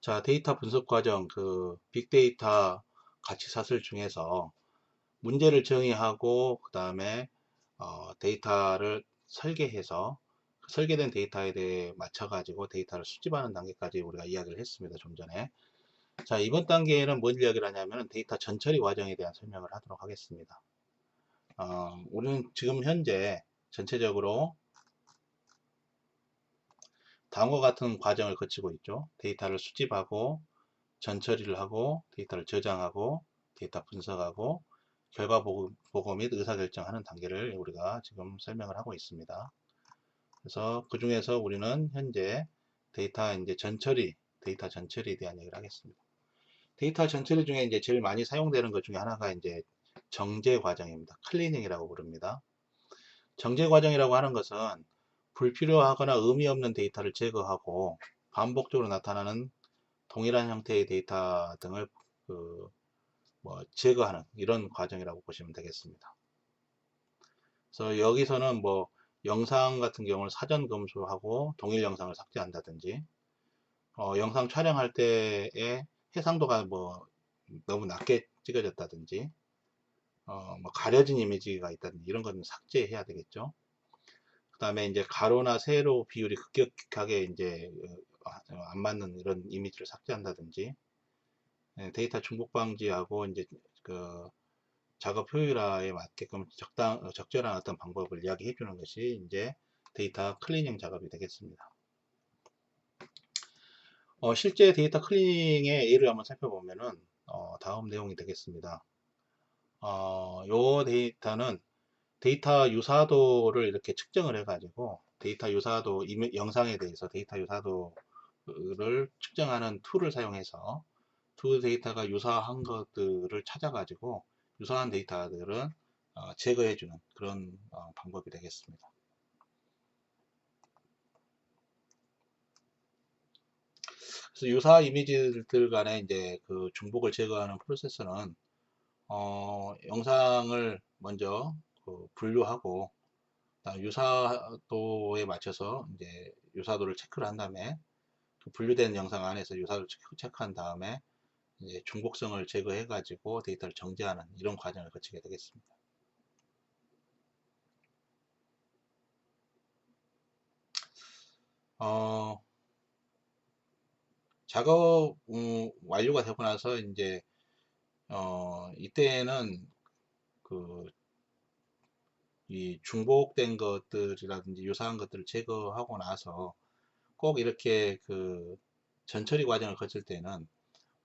자, 데이터 분석 과정, 빅데이터 가치 사슬 중에서 문제를 정의하고, 그 다음에, 데이터를 설계해서, 설계된 데이터에 대해 맞춰가지고 데이터를 수집하는 단계까지 우리가 이야기를 했습니다. 좀 전에. 자, 이번 단계에는 뭔 이야기를 하냐면 데이터 전처리 과정에 대한 설명을 하도록 하겠습니다. 우리는 지금 현재 전체적으로 다음과 같은 과정을 거치고 있죠. 데이터를 수집하고, 전처리를 하고, 데이터를 저장하고, 데이터 분석하고, 결과 보고 및 의사결정하는 단계를 우리가 지금 설명을 하고 있습니다. 그래서 그 중에서 우리는 현재 데이터 전처리에 대한 얘기를 하겠습니다. 데이터 전처리 중에 이제 제일 많이 사용되는 것 중에 하나가 이제 정제 과정입니다. 클리닝이라고 부릅니다. 정제 과정이라고 하는 것은 불필요하거나 의미 없는 데이터를 제거하고 반복적으로 나타나는 동일한 형태의 데이터 등을 그 제거하는 이런 과정이라고 보시면 되겠습니다. 그래서 여기서는 영상 같은 경우는 사전 검수하고 동일 영상을 삭제한다든지 영상 촬영할 때의 해상도가 너무 낮게 찍어졌다든지 가려진 이미지가 있다든지 이런 거는 삭제해야 되겠죠. 그 다음에 이제 가로나 세로 비율이 급격하게 이제 안 맞는 이런 이미지를 삭제한다든지 데이터 중복 방지하고 이제 그 작업 효율화에 맞게끔 적절한 어떤 방법을 이야기해 주는 것이 이제 데이터 클리닝 작업이 되겠습니다. 실제 데이터 클리닝의 예를 한번 살펴보면은 다음 내용이 되겠습니다. 요 데이터는 데이터 유사도를 이렇게 측정을 해가지고 데이터 유사도 영상에 대해서 데이터 유사도를 측정하는 툴을 사용해서 두 데이터가 유사한 것들을 찾아가지고 유사한 데이터들은 제거해주는 그런 방법이 되겠습니다. 그래서 유사 이미지들 간에 이제 그 중복을 제거하는 프로세스는 영상을 먼저 분류하고 유사도에 맞춰서 이제 유사도를 체크를 한 다음에 그 분류된 영상 안에서 유사도를 체크한 다음에 이제 중복성을 제거해 가지고 데이터를 정제하는 이런 과정을 거치게 되겠습니다. 어, 작업 완료가 되고 나서 이제 이때는 그 이 중복된 것들이라든지 유사한 것들을 제거하고 나서 꼭 이렇게 그 전처리 과정을 거칠 때는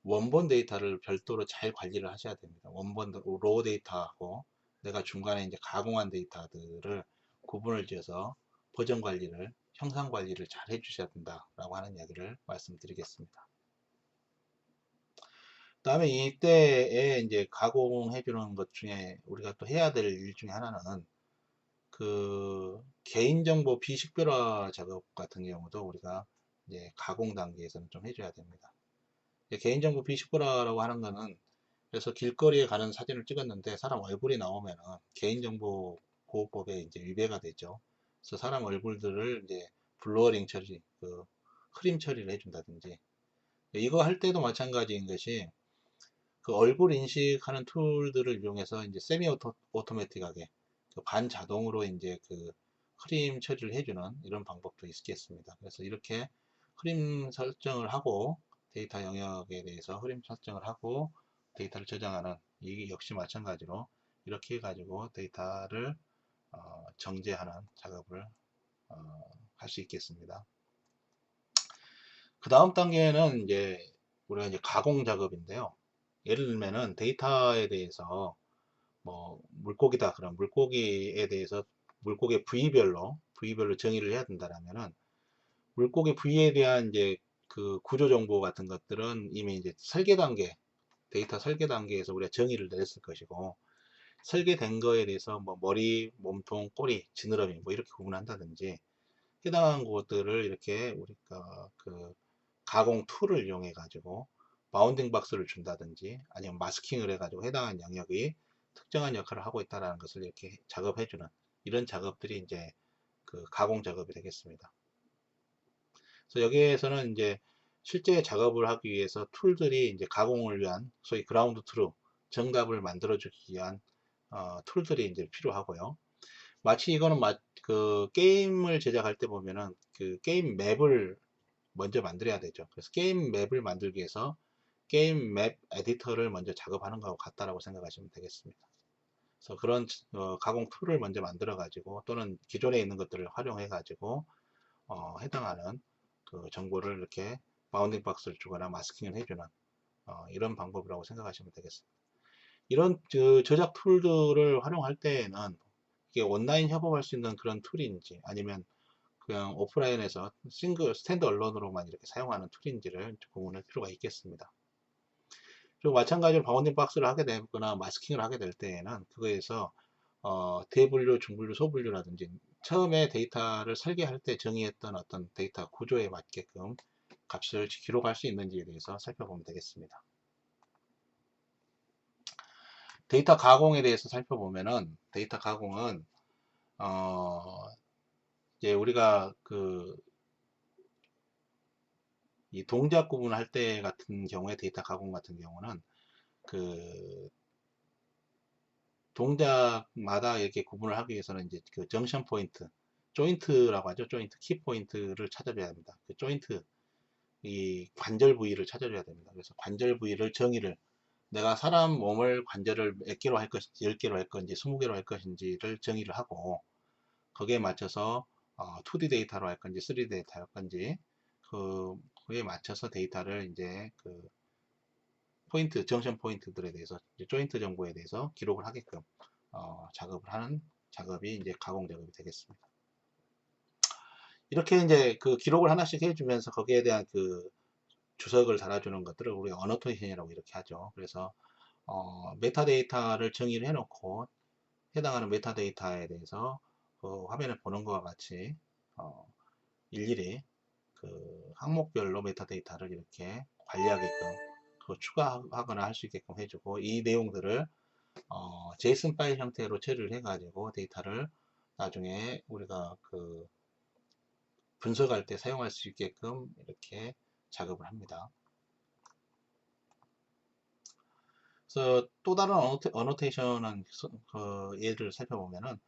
원본 데이터를 별도로 잘 관리를 하셔야 됩니다. 원본 로우 데이터하고 내가 중간에 이제 가공한 데이터들을 구분을 지어서 버전 관리를, 형상 관리를 잘 해주셔야 된다라고 하는 이야기를 말씀드리겠습니다. 그다음에 이때에 이제 가공해 주는 것 중에 우리가 또 해야 될 일 중에 하나는 그 개인정보 비식별화 작업 같은 경우도 우리가 이제 가공 단계에서는 좀 해줘야 됩니다. 개인정보 비식별화라고 하는 거는 그래서 길거리에 가는 사진을 찍었는데 사람 얼굴이 나오면은 개인정보 보호법에 이제 위배가 되죠. 그래서 사람 얼굴들을 이제 블러링 처리, 흐림 처리를 해준다든지 이거 할 때도 마찬가지인 것이 그 얼굴 인식하는 툴들을 이용해서 이제 세미 오토매틱하게 반자동으로 이제 그 흐림 처리를 해주는 이런 방법도 있겠습니다. 그래서 이렇게 흐림 설정을 하고 데이터 영역에 대해서 흐림 설정을 하고 데이터를 저장하는 이 역시 마찬가지로 이렇게 해가지고 데이터를 정제하는 작업을 할 수 있겠습니다. 그 다음 단계는 이제 우리가 이제 가공 작업인데요. 예를 들면은 데이터에 대해서 물고기다 그럼 물고기에 대해서 물고기 부위별로 정의를 해야 된다라면은 물고기 부위에 대한 이제 그 구조 정보 같은 것들은 이미 이제 데이터 설계 단계에서 우리가 정의를 내렸을 것이고 설계된 거에 대해서 머리, 몸통, 꼬리, 지느러미 이렇게 구분한다든지 해당한 것들을 이렇게 우리가 그 가공 툴을 이용해 가지고 바운딩 박스를 준다든지 아니면 마스킹을 해 가지고 해당한 영역이 특정한 역할을 하고 있다는 것을 이렇게 작업해 주는 이런 작업들이 이제 그 가공 작업이 되겠습니다. 그래서 여기에서는 이제 실제 작업을 하기 위해서 툴들이 이제 가공을 위한 소위 그라운드 트루 정답을 만들어주기 위한 툴들이 이제 필요하고요. 마치 이거는 그 게임을 제작할 때 보면은 그 게임 맵을 먼저 만들어야 되죠. 그래서 게임 맵을 만들기 위해서 게임 맵 에디터를 먼저 작업하는 거하고 같다라고 생각하시면 되겠습니다. 그래서 그런 가공 툴을 먼저 만들어 가지고 또는 기존에 있는 것들을 활용해 가지고 해당하는 그 정보를 이렇게 바운딩 박스를 주거나 마스킹을 해주는 이런 방법이라고 생각하시면 되겠습니다. 이런 저작 툴들을 활용할 때에는 이게 온라인 협업할 수 있는 그런 툴인지 아니면 그냥 오프라인에서 스탠드 얼론으로만 이렇게 사용하는 툴인지를 구분할 필요가 있겠습니다. 그리고 마찬가지로 바운딩 박스를 하게 되거나 마스킹을 하게 될 때에는 그거에서 대분류, 중분류, 소분류라든지 처음에 데이터를 설계할 때 정의했던 어떤 데이터 구조에 맞게끔 값을 기록할 수 있는지에 대해서 살펴보면 되겠습니다. 데이터 가공에 대해서 살펴보면은 데이터 가공은 이제 우리가 이 동작 구분할 때 같은 경우에 데이터 가공 같은 경우는 그 동작마다 이렇게 구분을 하기 위해서는 이제 그 정션 포인트, 조인트라고 하죠. 조인트 키 포인트를 찾아줘야 합니다. 그 조인트 이 관절 부위를 찾아줘야 됩니다. 그래서 관절 부위를 정의를 내가 사람 몸을 관절을 몇 개로 할 것인지 10개로 할 건지 20개로 할 것인지를 정의를 하고 거기에 맞춰서 2D 데이터로 할 건지 3D 데이터 할 건지 그에 맞춰서 데이터를 이제 그 포인트, 정션 포인트들에 대해서 조인트 정보에 대해서 기록을 하게끔 작업을 하는 작업이 이제 가공 작업이 되겠습니다. 이렇게 이제 그 기록을 하나씩 해주면서 거기에 대한 그 주석을 달아주는 것들을 우리가 어노테이션이라고 이렇게 하죠. 그래서 메타데이터를 정의를 해놓고 해당하는 메타데이터에 대해서 그 화면을 보는 것과 같이 일일이 그 항목별로 메타데이터를 이렇게 관리하게끔 추가하거나 할 수 있게끔 해주고 이 내용들을 제이슨 파일 형태로 처리를 해가지고 데이터를 나중에 우리가 그 분석할 때 사용할 수 있게끔 이렇게 작업을 합니다. 그래서 또 다른 어노테이션은 그 예를 살펴보면은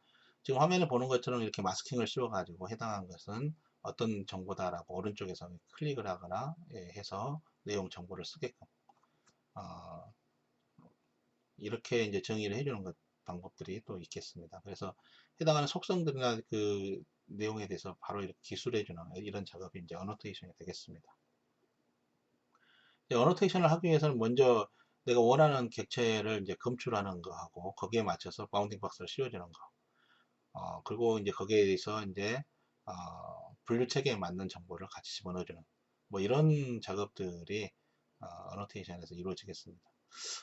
지금 화면을 보는 것처럼 이렇게 마스킹을 씌워가지고 해당한 것은 어떤 정보다라고 오른쪽에서 클릭을 하거나 해서 내용 정보를 쓰게끔 이렇게 이제 정의를 해주는 방법들이 또 있겠습니다. 그래서 해당하는 속성들이나 그 내용에 대해서 바로 이렇게 기술해주는 이런 작업이 이제 어노테이션이 되겠습니다. 어노테이션을 하기 위해서는 먼저 내가 원하는 객체를 이제 검출하는 거하고 거기에 맞춰서 바운딩 박스를 씌워주는 거. 그리고 이제 거기에 대해서 이제 분류 체계에 맞는 정보를 같이 집어넣어주는 뭐 이런 작업들이 어노테이션에서 이루어지겠습니다.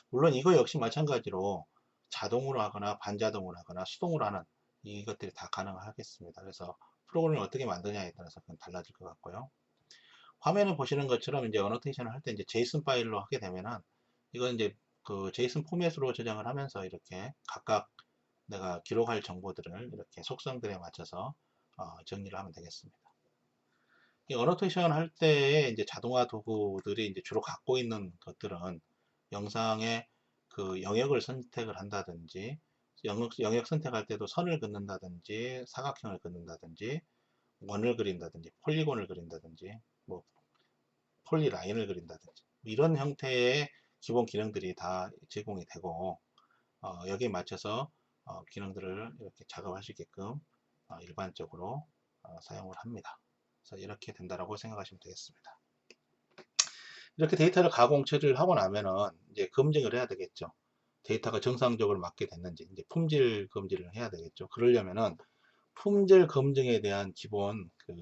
물론 이거 역시 마찬가지로 자동으로 하거나 반자동으로 하거나 수동으로 하는 이것들이 다 가능하겠습니다. 그래서 프로그램을 어떻게 만드냐에 따라서 그건 달라질 것 같고요. 화면을 보시는 것처럼 이제 어노테이션을 할 때 이제 제이슨 파일로 하게 되면은 이건 이제 그 제이슨 포맷으로 저장을 하면서 이렇게 각각 내가 기록할 정보들을 이렇게 속성들에 맞춰서 정리를 하면 되겠습니다. 이 어노테이션 할 때에 이제 자동화 도구들이 이제 주로 갖고 있는 것들은 영상의 그 영역을 선택을 한다든지 영역 선택할 때도 선을 긋는다든지 사각형을 긋는다든지 원을 그린다든지 폴리곤을 그린다든지 뭐 폴리라인을 그린다든지 이런 형태의 기본 기능들이 다 제공이 되고 여기에 맞춰서 기능들을 이렇게 작업할 수 있게끔 일반적으로 사용을 합니다. 그래서 이렇게 된다라고 생각하시면 되겠습니다. 이렇게 데이터를 가공 처리를 하고 나면은 이제 검증을 해야 되겠죠. 데이터가 정상적으로 맞게 됐는지 이제 품질 검증을 해야 되겠죠. 그러려면은 품질 검증에 대한 기본 그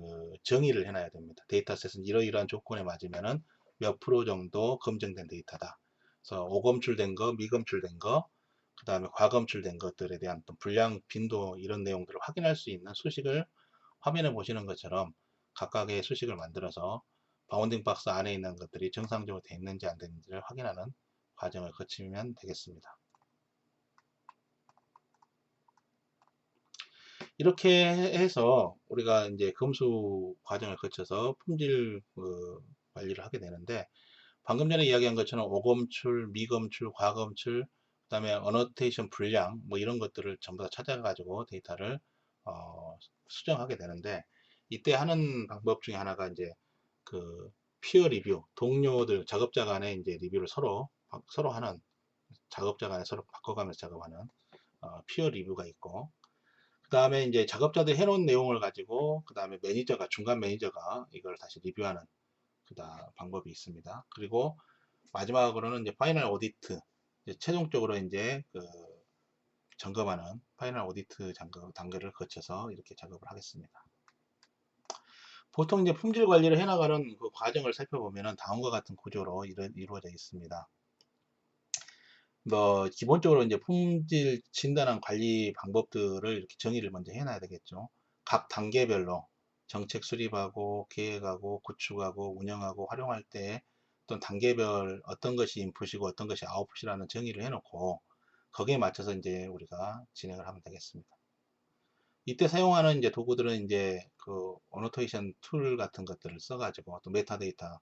정의를 해놔야 됩니다. 데이터셋은 이러이러한 조건에 맞으면은 몇 프로 정도 검증된 데이터다. 그래서 오검출된 거, 미검출된 거, 그 다음에 과검출된 것들에 대한 또 분량, 빈도 이런 내용들을 확인할 수 있는 수식을 화면에 보시는 것처럼 각각의 수식을 만들어서 바운딩 박스 안에 있는 것들이 정상적으로 되어 있는지 안 되는지를 확인하는 과정을 거치면 되겠습니다. 이렇게 해서 우리가 이제 검수 과정을 거쳐서 품질 관리를 하게 되는데, 방금 전에 이야기한 것처럼 오검출, 미검출, 과검출, 그다음에 어노테이션 분량 뭐 이런 것들을 전부 다 찾아가지고 데이터를 수정하게 되는데, 이때 하는 방법 중에 하나가 이제 그 피어 리뷰, 동료들 작업자 간에 이제 리뷰를 서로 하는, 작업자 간에 서로 바꿔가면서 작업하는 피어 리뷰가 있고, 그 다음에 이제 작업자들 해놓은 내용을 가지고 그 다음에 매니저가, 중간 매니저가 이걸 다시 리뷰하는 그다 방법이 있습니다. 그리고 마지막으로는 이제 파이널 오디트, 이제 최종적으로 이제 그 점검하는 파이널 오디트 단계를 거쳐서 이렇게 작업을 하겠습니다. 보통 이제 품질 관리를 해나가는 그 과정을 살펴보면 다음과 같은 구조로 이루어져 있습니다. 뭐 기본적으로 이제 품질 진단한 관리 방법들을 이렇게 정의를 먼저 해놔야 되겠죠. 각 단계별로 정책 수립하고 계획하고 구축하고 운영하고 활용할 때 어떤 단계별 어떤 것이 인풋이고 어떤 것이 아웃풋이라는 정의를 해놓고 거기에 맞춰서 이제 우리가 진행을 하면 되겠습니다. 이때 사용하는 이제 도구들은 이제 그 어노테이션 툴 같은 것들을 써가지고 또 메타데이터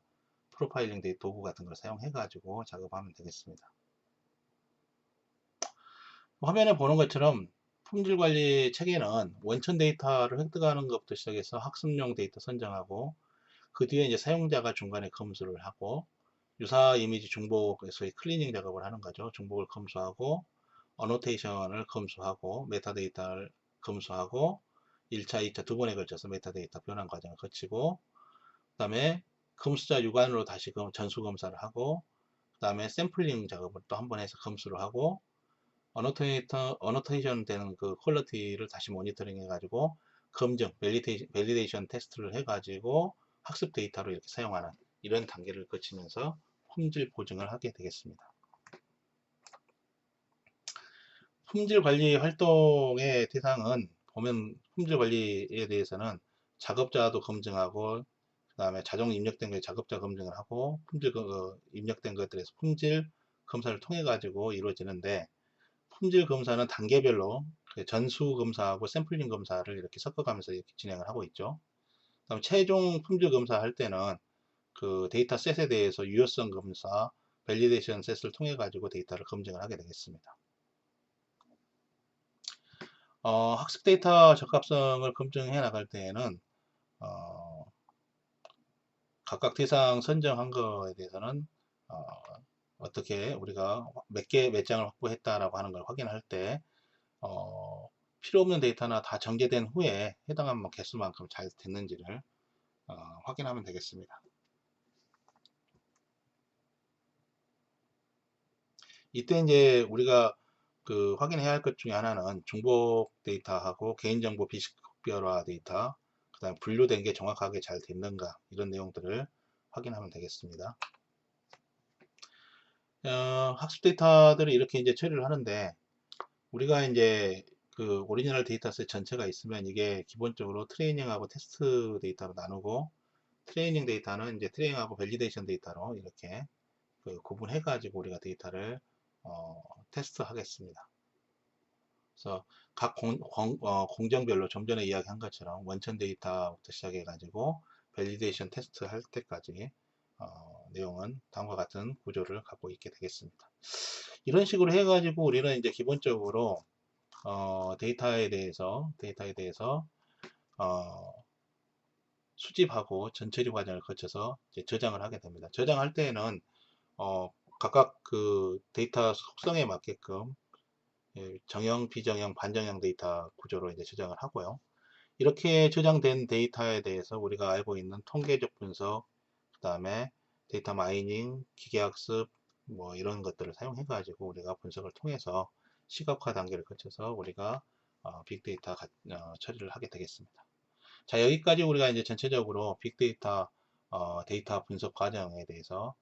프로파일링 데이터 도구 같은 걸 사용해가지고 작업하면 되겠습니다. 화면에 보는 것처럼 품질 관리 체계는 원천 데이터를 획득하는 것부터 시작해서 학습용 데이터 선정하고, 그 뒤에 이제 사용자가 중간에 검수를 하고, 유사 이미지 중복에서의 클리닝 작업을 하는 거죠. 중복을 검수하고, 어노테이션을 검수하고, 메타데이터를 검수하고, 1차, 2차 두 번에 걸쳐서 메타데이터 변환 과정을 거치고, 그 다음에 검수자 유관으로 다시 전수 검사를 하고, 그 다음에 샘플링 작업을 또 한 번 해서 검수를 하고, 어노테이션 되는 그 퀄리티를 다시 모니터링 해가지고 검증, 밸리데이션 테스트를 해가지고 학습 데이터로 이렇게 사용하는 이런 단계를 거치면서 품질 보증을 하게 되겠습니다. 품질 관리 활동의 대상은 보면 품질 관리에 대해서는 작업자도 검증하고, 그 다음에 자동 입력된 게 작업자 검증을 하고, 품질 입력된 것들에서 품질 검사를 통해 가지고 이루어지는데, 품질 검사는 단계별로 전수 검사하고 샘플링 검사를 이렇게 섞어가면서 이렇게 진행을 하고 있죠. 그다음 최종 품질 검사할 때는 그 데이터 셋에 대해서 유효성 검사, 밸리데이션 셋을 통해 가지고 데이터를 검증을 하게 되겠습니다. 학습 데이터 적합성을 검증해 나갈 때에는 각각 대상 선정한 거에 대해서는 어떻게 우리가 몇 장을 확보했다라고 하는 걸 확인할 때 필요 없는 데이터나 다 정제된 후에 해당한 개수만큼 잘 됐는지를 확인하면 되겠습니다. 이때 이제 우리가 그 확인해야 할 것 중에 하나는 중복 데이터하고 개인정보 비식별화 데이터, 그 다음에 분류된 게 정확하게 잘 됐는가, 이런 내용들을 확인하면 되겠습니다. 학습 데이터들을 이렇게 이제 처리를 하는데, 우리가 이제 그 오리지널 데이터셋 전체가 있으면 이게 기본적으로 트레이닝하고 테스트 데이터로 나누고, 트레이닝 데이터는 이제 트레이닝하고 밸리데이션 데이터로 이렇게 그 구분해 가지고 우리가 데이터를 테스트 하겠습니다. 그래서 각 공정별로 좀 전에 이야기한 것처럼 원천 데이터부터 시작해 가지고 밸리데이션 테스트 할 때까지 내용은 다음과 같은 구조를 갖고 있게 되겠습니다. 이런 식으로 해 가지고 우리는 이제 기본적으로 데이터에 대해서 수집하고 전처리 과정을 거쳐서 이제 저장을 하게 됩니다. 저장할 때에는 어, 각각 그 데이터 속성에 맞게끔 정형, 비정형, 반정형 데이터 구조로 이제 저장을 하고요. 이렇게 저장된 데이터에 대해서 우리가 알고 있는 통계적 분석, 그 다음에 데이터 마이닝, 기계학습, 뭐 이런 것들을 사용해 가지고 우리가 분석을 통해서 시각화 단계를 거쳐서 우리가 빅데이터 처리를 하게 되겠습니다. 자, 여기까지 우리가 이제 전체적으로 빅데이터 데이터 분석 과정에 대해서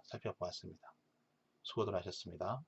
살펴보았습니다. 수고들 하셨습니다.